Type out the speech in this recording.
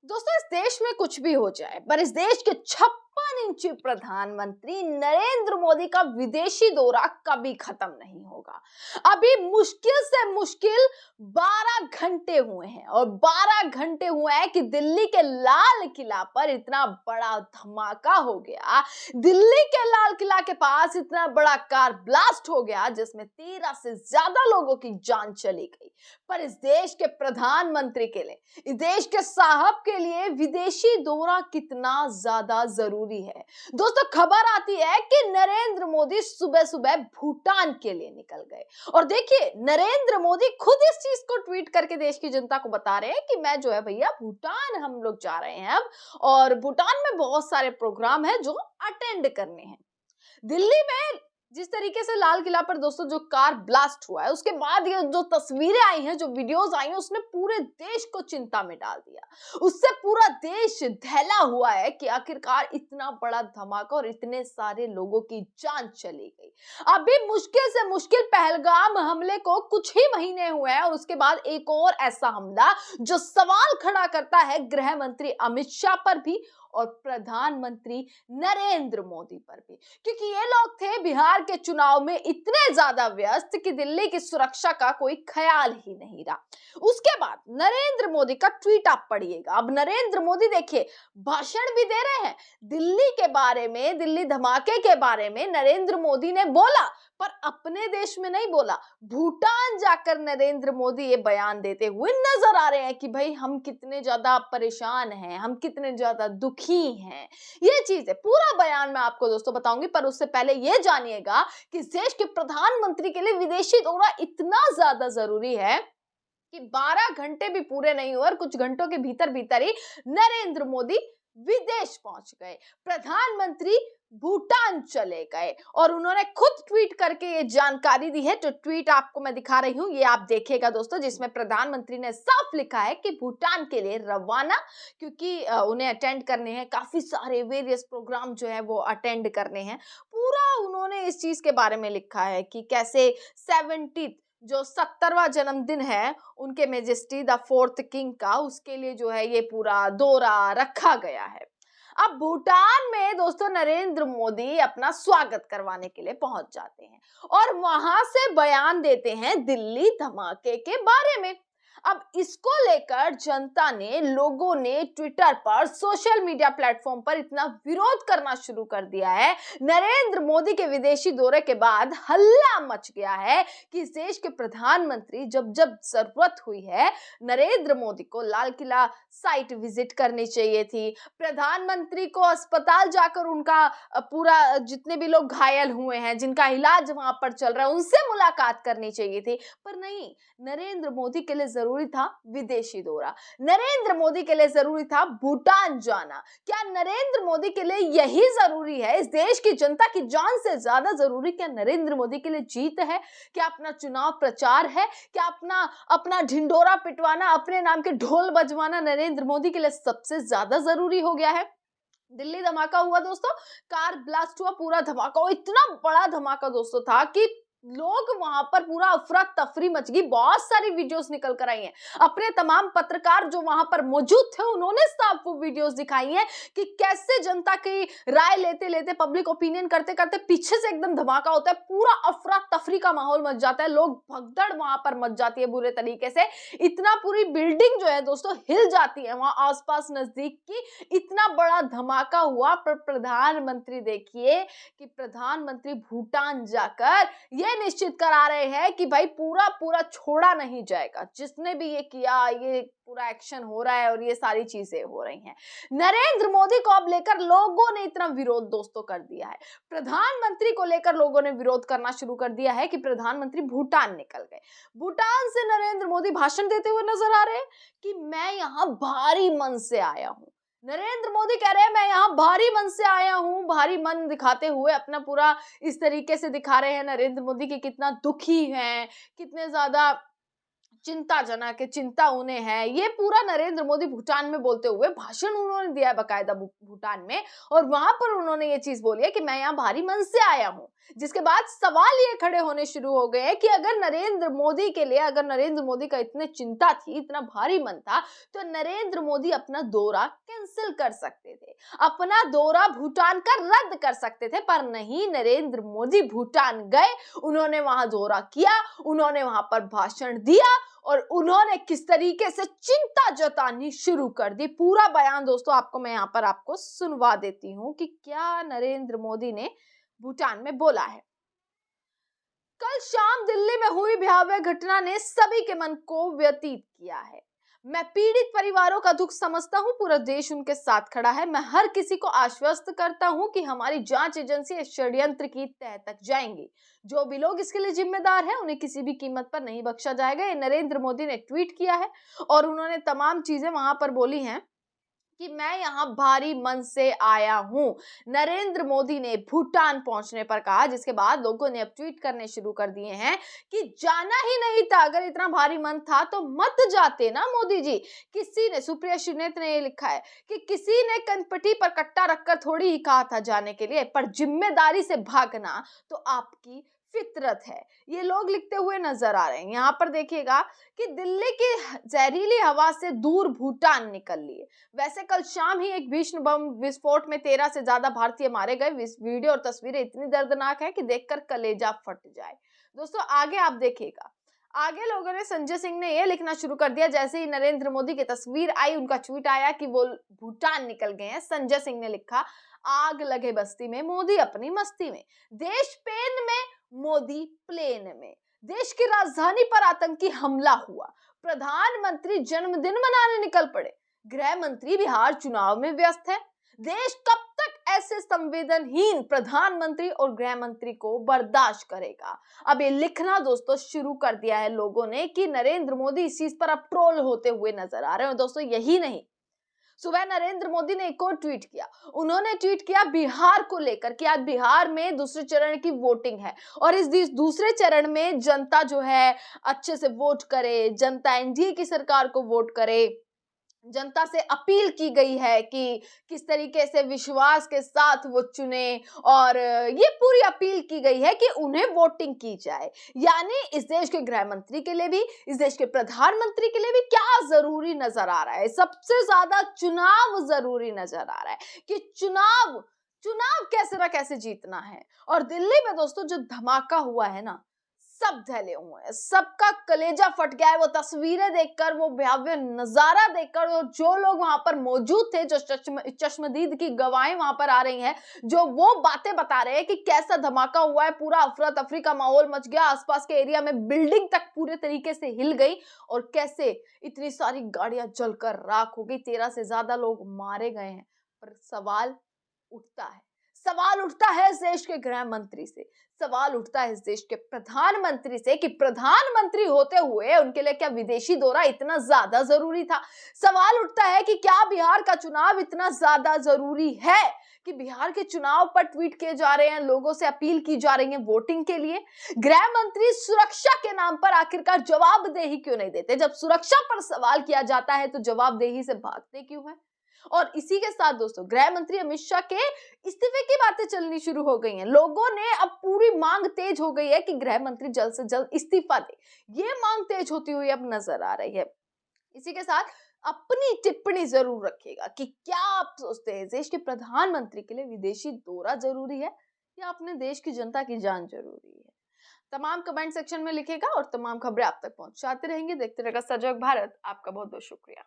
दोस्तों, इस देश में कुछ भी हो जाए, पर इस देश के 56 इंची प्रधानमंत्री नरेंद्र मोदी का विदेशी दौरा कभी खत्म नहीं होगा। अभी मुश्किल से मुश्किल 12 घंटे हुए हैं और 12 घंटे हुए हैं कि दिल्ली के लाल किला पर इतना बड़ा धमाका हो गया। दिल्ली के लाल किला के पास इतना बड़ा कार ब्लास्ट हो गया जिसमें 13 से ज्यादा लोगों की जान चली गई। पर इस देश के प्रधानमंत्री के लिए, इस देश के साहब के लिए विदेशी दौरा कितना ज्यादा जरूरी है। दोस्तों, खबर आती है कि नरेंद्र मोदी सुबह सुबह भूटान के लिए निकल गए और देखिए, नरेंद्र मोदी खुद इस चीज को ट्वीट करके देश की जनता को बता रहे हैं कि मैं जो है भैया भूटान हम लोग जा रहे हैं अब, और भूटान में बहुत सारे प्रोग्राम है जो अटेंड करने हैं। दिल्ली में जिस तरीके से लाल किला पर दोस्तों जो कार ब्लास्ट हुआ है, उसके बाद ये जो तस्वीरें आई हैं, जो वीडियोस आई हैं, उसने पूरे देश को चिंता में डाल दिया। उससे पूरा देश दहला हुआ है कि आखिरकार इतना बड़ा धमाका और इतने सारे लोगों की जान चली गई। अभी मुश्किल से मुश्किल पहलगाम हमले को कुछ ही महीने हुए हैं और उसके बाद एक और ऐसा हमला जो सवाल खड़ा करता है गृह मंत्री अमित शाह पर भी और प्रधानमंत्री नरेंद्र मोदी पर भी, क्योंकि ये लोग थे बिहार के चुनाव में इतने ज्यादा व्यस्त कि दिल्ली की सुरक्षा का कोई ख्याल ही नहीं रहा। उसके बाद नरेंद्र मोदी का ट्वीट आप पढ़िएगा। अब नरेंद्र मोदी देखिए भाषण भी दे रहे हैं दिल्ली के बारे में, दिल्ली धमाके के बारे में नरेंद्र मोदी ने बोला, पर अपने देश में नहीं बोला। भूटान जाकर नरेंद्र मोदी ये बयान देते हुए नजर आ रहे हैं कि भाई हम कितने ज्यादा परेशान हैं, हम कितने ज्यादा दुखी हैं। ये चीज है, पूरा बयान मैं आपको दोस्तों बताऊंगी, पर उससे पहले ये जानिएगा कि देश के प्रधानमंत्री के लिए विदेशी दौरा इतना ज्यादा जरूरी है कि 12 घंटे भी पूरे नहीं हुए और कुछ घंटों के भीतर भीतर ही नरेंद्र मोदी विदेश पहुंच गए। प्रधानमंत्री भूटान चले गए और उन्होंने खुद ट्वीट करके ये जानकारी दी है। तो ट्वीट आपको मैं दिखा रही हूं, ये आप देखिएगा दोस्तों, जिसमें प्रधानमंत्री ने साफ लिखा है कि भूटान के लिए रवाना, क्योंकि उन्हें अटेंड करने हैं काफी सारे वेरियस प्रोग्राम जो है वो अटेंड करने हैं। पूरा उन्होंने इस चीज के बारे में लिखा है कि कैसे 70 जो 70वां जन्मदिन है उनके मेजेस्टी द फोर्थ किंग का, उसके लिए जो है ये पूरा दौरा रखा गया है। अब भूटान में दोस्तों नरेंद्र मोदी अपना स्वागत करवाने के लिए पहुंच जाते हैं और वहां से बयान देते हैं दिल्ली धमाके के बारे में। अब इसको लेकर जनता ने, लोगों ने ट्विटर पर, सोशल मीडिया प्लेटफॉर्म पर इतना विरोध करना शुरू कर दिया है। नरेंद्र मोदी के विदेशी दौरे के बाद हल्ला मच गया है कि इस देश के प्रधानमंत्री जब जब जरूरत हुई है नरेंद्र मोदी को लाल किला साइट विजिट करनी चाहिए थी, प्रधानमंत्री को अस्पताल जाकर उनका पूरा जितने भी लोग घायल हुए हैं, जिनका इलाज वहां पर चल रहा है, उनसे मुलाकात करनी चाहिए थी। पर नहीं, नरेंद्र मोदी के लिए जरूरी था विदेशी दौरा, नरेंद्र मोदी के लिए जरूरी था भूटान जाना। क्या नरेंद्र मोदी के लिए यही जरूरी है? इस देश की जनता की जान से ज्यादा जरूरी क्या नरेंद्र मोदी के लिए जीत है? क्या अपना चुनाव प्रचार है? क्या अपना अपना ढिंडोरा पिटवाना, अपने नाम के ढोल बजवाना नरेंद्र मोदी के लिए सबसे ज्यादा जरूरी हो गया है? दिल्ली धमाका हुआ दोस्तों, कार ब्लास्ट हुआ, पूरा धमाका, इतना बड़ा धमाका दोस्तों था कि लोग वहां पर पूरा अफरा तफरी मच गई। बहुत सारी वीडियोस निकल कर आई हैं। अपने तमाम पत्रकार जो वहां पर मौजूद थे उन्होंने साफ वो वीडियोस दिखाई हैं कि कैसे जनता की राय लेते लेते, पब्लिक ओपिनियन करते करते पीछे से एकदम धमाका होता है, पूरा अफरा तफरी का माहौल मच जाता है, लोग भगदड़ वहां पर मच जाती है बुरे तरीके से। इतना पूरी बिल्डिंग जो है दोस्तों हिल जाती है वहां आसपास नजदीक की, इतना बड़ा धमाका हुआ। पर प्रधानमंत्री देखिए कि प्रधानमंत्री भूटान जाकर ये निश्चित करा रहे हैं कि भाई पूरा पूरा छोड़ा नहीं जाएगा। जिसने भी ये किया, ये पूरा एक्शन हो रहा है और ये सारी चीजें हो रही हैं। नरेंद्र मोदी को अब लेकर लोगों ने इतना विरोध दोस्तों कर दिया है, प्रधानमंत्री को लेकर लोगों ने विरोध करना शुरू कर दिया है कि प्रधानमंत्री भूटान निकल गए। भूटान से नरेंद्र मोदी भाषण देते हुए नजर आ रहे हैं कि मैं यहां भारी मन से आया हूं। नरेंद्र मोदी कह रहे हैं मैं यहां भारी मन से आया हूं, भारी मन दिखाते हुए अपना पूरा इस तरीके से दिखा रहे हैं नरेंद्र मोदी कि कितना दुखी हैं, कितने ज्यादा चिंताजनक है, चिंता उन्हें है। ये पूरा नरेंद्र मोदी भूटान में बोलते हुए भाषण उन्होंने दिया है बकायदा भूटान में, और वहां पर उन्होंने ये चीज बोली है कि मैं यहाँ भारी मन से आया हूँ। जिसके बाद सवाल ये खड़े होने शुरू हो गए हैं कि अगर नरेंद्र मोदी के लिए, अगर नरेंद्र मोदी का इतने चिंता थी, इतना भारी मन था, तो नरेंद्र मोदी अपना दौरा कैंसिल कर सकते थे, अपना दौरा भूटान का रद्द कर सकते थे। पर नहीं, नरेंद्र मोदी भूटान गए, उन्होंने वहां दौरा किया, उन्होंने वहां पर भाषण दिया और उन्होंने किस तरीके से चिंता जतानी शुरू कर दी। पूरा बयान दोस्तों आपको मैं यहाँ पर आपको सुनवा देती हूँ कि क्या नरेंद्र मोदी ने भूटान में बोला है। कल शाम दिल्ली में हुई भयावह घटना ने सभी के मन को व्यतीत किया है। मैं पीड़ित परिवारों का दुख समझता हूं, पूरा देश उनके साथ खड़ा है। मैं हर किसी को आश्वस्त करता हूं कि हमारी जांच एजेंसी इस षड्यंत्र की तह तक जाएंगी। जो भी लोग इसके लिए जिम्मेदार हैं, उन्हें किसी भी कीमत पर नहीं बख्शा जाएगा। ये नरेंद्र मोदी ने ट्वीट किया है और उन्होंने तमाम चीजें वहां पर बोली हैं कि मैं यहाँ भारी मन से आया हूं, नरेंद्र मोदी ने भूटान पहुंचने पर कहा। जिसके बाद लोगों ने अब ट्वीट करने शुरू कर दिए हैं कि जाना ही नहीं था, अगर इतना भारी मन था तो मत जाते ना मोदी जी। किसी ने, सुप्रिया श्रीनेत ने ये लिखा है कि किसी ने कनपटी पर कट्टा रखकर थोड़ी ही कहा था जाने के लिए, पर जिम्मेदारी से भागना तो आपकी फितरत है। ये लोग लिखते हुए नजर आ रहे हैं। यहाँ पर देखिएगा कि दिल्ली की जहरीली हवा से दूर भूटान निकल लिए। वैसे कल शाम ही एक भीषण बम विस्फोट में 13 से ज्यादा भारतीय मारे गए। वीडियो और तस्वीरें इतनी दर्दनाक है कि देखकर कलेजा फट जाए। दोस्तों आगे आप देखिएगा, आगे लोगों ने, संजय सिंह ने यह लिखना शुरू कर दिया जैसे ही नरेंद्र मोदी की तस्वीर आई, उनका ट्वीट आया कि वो भूटान निकल गए हैं। संजय सिंह ने लिखा, आग लगे बस्ती में, मोदी अपनी मस्ती में, देश पेन में, मोदी प्लेन में। देश की राजधानी पर आतंकी हमला हुआ, प्रधानमंत्री जन्मदिन मनाने निकल पड़े, गृह मंत्री बिहार चुनाव में व्यस्त है। देश कब तक ऐसे संवेदनहीन प्रधानमंत्री और गृह मंत्री को बर्दाश्त करेगा। अब ये लिखना दोस्तों शुरू कर दिया है लोगों ने कि नरेंद्र मोदी इस चीज पर अब ट्रोल होते हुए नजर आ रहे हैं। दोस्तों यही नहीं, सुबह नरेंद्र मोदी ने एक और ट्वीट किया। उन्होंने ट्वीट किया बिहार को लेकर कि आज बिहार में दूसरे चरण की वोटिंग है और इस दूसरे चरण में जनता जो है अच्छे से वोट करे, जनता एनडीए की सरकार को वोट करे। जनता से अपील की गई है कि किस तरीके से विश्वास के साथ वो चुने और ये पूरी अपील की गई है कि उन्हें वोटिंग की जाए। यानी इस देश के गृह मंत्री के लिए भी, इस देश के प्रधानमंत्री के लिए भी क्या जरूरी नजर आ रहा है, सबसे ज्यादा चुनाव जरूरी नजर आ रहा है कि चुनाव कैसे ना कैसे जीतना है। और दिल्ली में दोस्तों जो धमाका हुआ है ना, सब दहले हुए हैं, सबका कलेजा फट गया है वो तस्वीरें देखकर, वो भयावह नजारा देखकर। और जो लोग वहां पर मौजूद थे, जो चश्मदीद की गवाहें वहां पर आ रही हैं, जो वो बातें बता रहे हैं कि कैसा धमाका हुआ है, पूरा अफरा तफरी का माहौल मच गया, आसपास के एरिया में बिल्डिंग तक पूरे तरीके से हिल गई और कैसे इतनी सारी गाड़ियां जलकर राख हो गई, 13 से ज्यादा लोग मारे गए हैं। पर सवाल उठता है इस देश के गृह मंत्री से, सवाल उठता है इस देश के प्रधानमंत्री से कि प्रधानमंत्री होते हुए उनके लिए क्या विदेशी दौरा इतना ज्यादा जरूरी था। सवाल उठता है कि क्या बिहार का चुनाव इतना ज्यादा जरूरी है कि बिहार के चुनाव पर ट्वीट किए जा रहे हैं, लोगों से अपील की जा रही है वोटिंग के लिए। गृह मंत्री सुरक्षा के नाम पर आखिरकार जवाबदेही क्यों नहीं देते? जब सुरक्षा पर सवाल किया जाता है तो जवाबदेही से भागते क्यों हैं? और इसी के साथ दोस्तों गृह मंत्री अमित शाह के इस्तीफे की बातें चलनी शुरू हो गई हैं। लोगों ने अब पूरी मांग तेज हो गई है कि गृह मंत्री जल्द से जल्द इस्तीफा दे। ये मांग तेज होती हुई अब नजर आ रही है। इसी के साथ अपनी टिप्पणी जरूर रखिएगा कि क्या आप सोचते हैं देश के प्रधानमंत्री के लिए विदेशी दौरा जरूरी है या अपने देश की जनता की जान जरूरी है? तमाम कमेंट सेक्शन में लिखेगा और तमाम खबरें आप तक पहुंचाते रहेंगे। देखते रहेगा सजग भारत। आपका बहुत बहुत शुक्रिया।